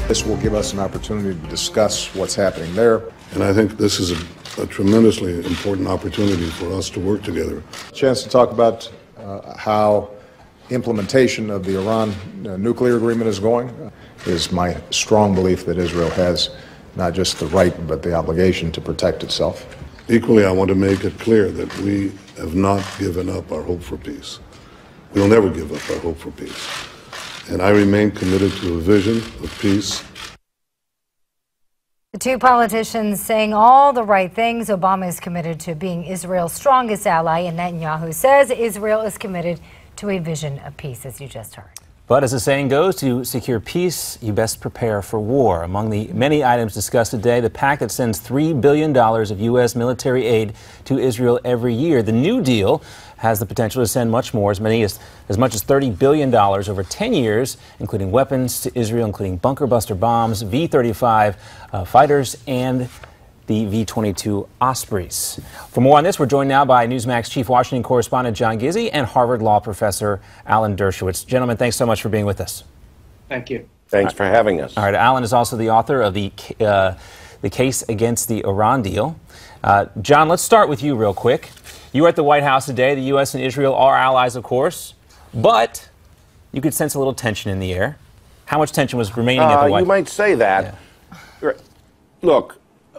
This will give us an opportunity to discuss what's happening there. And I think this is a tremendously important opportunity for us to work together. A chance to talk about how implementation of the Iran nuclear agreement is going. It is my strong belief that Israel has not just the right but the obligation to protect itself. Equally, I want to make it clear that we have not given up our hope for peace. We'll never give up our hope for peace. And I remain committed to a vision of peace. The two politicians saying all the right things. Obama is committed to being Israel's strongest ally, and Netanyahu says Israel is committed to a vision of peace, as you just heard. But as the saying goes, to secure peace, you best prepare for war. Among the many items discussed today, the pact that sends $3 billion of U.S. military aid to Israel every year. The new deal has the potential to send much more, as much as $30 billion over 10 years, including weapons to Israel, including bunker buster bombs, V-35 fighters, and the V-22 Ospreys. For more on this, we're joined now by Newsmax Chief Washington correspondent John Gizzi and Harvard Law professor Alan Dershowitz. Gentlemen, thanks so much for being with us. Thank you. Thanks for having us. All right, Alan is also the author of the case against the Iran deal. John, let's start with you real quick. You were at the White House today. The U.S. and Israel are allies, of course, but you could sense a little tension in the air. How much tension was remaining at the White House? You might say that. Yeah. Look,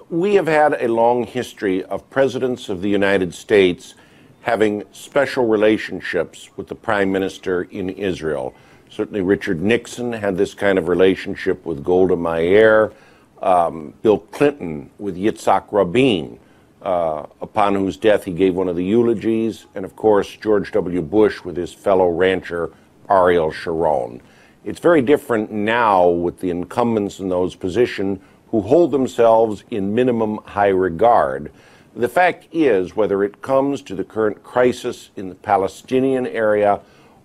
we have had a long history of presidents of the United States having special relationships with the prime minister in Israel. Certainly Richard Nixon had this kind of relationship with Golda Meir, Bill Clinton with Yitzhak Rabin, upon whose death he gave one of the eulogies, and of course George W. Bush with his fellow rancher Ariel Sharon. It's very different now with the incumbents in those positions who hold themselves in minimum high regard. The fact is, whether it comes to the current crisis in the Palestinian area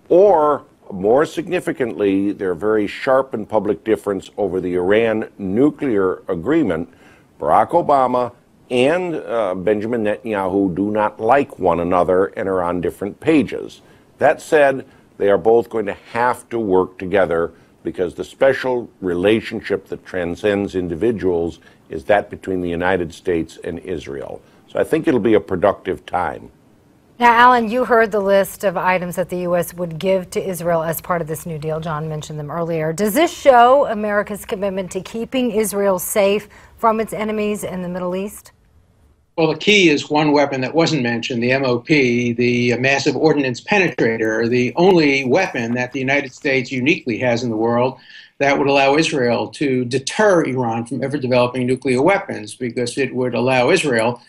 or, more significantly, their very sharp and public difference over the Iran nuclear agreement, Barack Obama and Benjamin Netanyahu do not like one another and are on different pages. That said, they are both going to have to work together because the special relationship that transcends individuals is that between the United States and Israel. So I think it'll be a productive time. Now, Alan, you heard the list of items that the U.S. would give to Israel as part of this new deal. John mentioned them earlier. Does this show America's commitment to keeping Israel safe from its enemies in the Middle East? Well, the key is one weapon that wasn't mentioned, the MOP, the massive ordnance penetrator, the only weapon that the United States uniquely has in the world that would allow Israel to deter Iran from ever developing nuclear weapons, because it would allow Israel,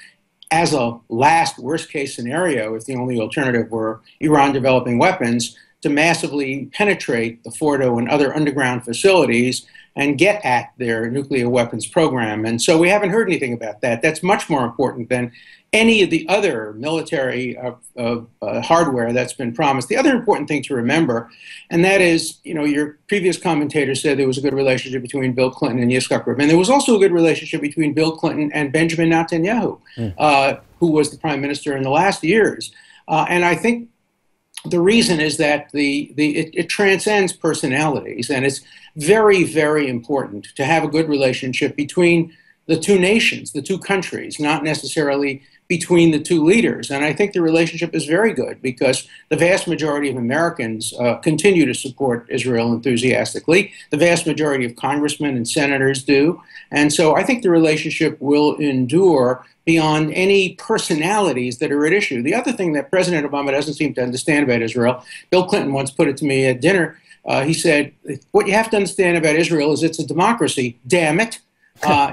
as a last worst-case scenario, if the only alternative were Iran developing weapons, to massively penetrate the Fordo and other underground facilities and get at their nuclear weapons program. And so we haven't heard anything about that. That's much more important than any of the other military hardware that's been promised. The other important thing to remember, and that is, you know, your previous commentator said there was a good relationship between Bill Clinton and Yitzhak Rabin. There was also a good relationship between Bill Clinton and Benjamin Netanyahu, who was the prime minister in the last years. And I think the reason is that it transcends personalities, and it's very, very important to have a good relationship between the two nations, the two countries, not necessarily between the two leaders. And I think the relationship is very good because the vast majority of Americans continue to support Israel enthusiastically. The vast majority of congressmen and senators do. And so I think the relationship will endure beyond any personalities that are at issue. The other thing that President Obama doesn't seem to understand about Israel, Bill Clinton once put it to me at dinner, he said, what you have to understand about Israel is it's a democracy, damn it.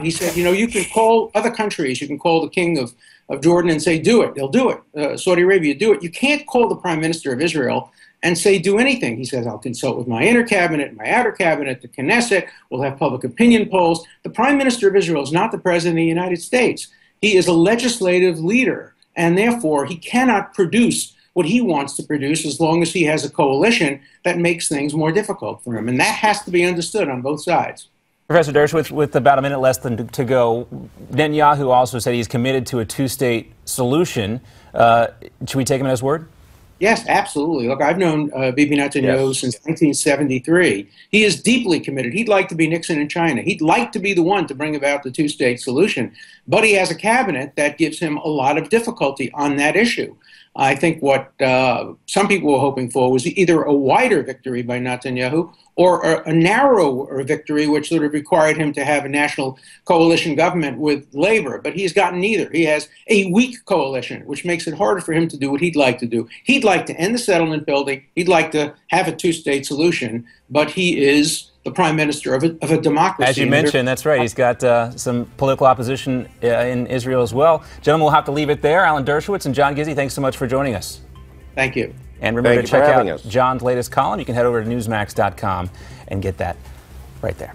He said, you know, you can call other countries, you can call the king of Jordan and say, do it, they'll do it. Saudi Arabia, do it. You can't call the prime minister of Israel and say, do anything. He says, I'll consult with my inner cabinet, my outer cabinet, the Knesset, we'll have public opinion polls. The prime minister of Israel is not the president of the United States. He is a legislative leader, and therefore he cannot produce what he wants to produce as long as he has a coalition that makes things more difficult for him. And that has to be understood on both sides. Professor Dershowitz, with about a minute less to go, Netanyahu also said he's committed to a two-state solution. Should we take him at his word? Yes, absolutely. Look, I've known Bibi Netanyahu since 1973. He is deeply committed. He'd like to be Nixon in China. He'd like to be the one to bring about the two-state solution. But he has a cabinet that gives him a lot of difficulty on that issue. I think what some people were hoping for was either a wider victory by Netanyahu or a narrower victory, which sort of required him to have a national coalition government with Labor. But he's gotten neither. He has a weak coalition, which makes it harder for him to do what he'd like to do. He'd like to end the settlement building. He'd like to have a two-state solution. But he is the prime minister of a democracy. As you mentioned, that's right. He's got some political opposition in Israel as well. Gentlemen, we'll have to leave it there. Alan Dershowitz and John Gizzi, thanks so much for joining us. Thank you. And remember to check out John's latest column. You can head over to Newsmax.com and get that right there.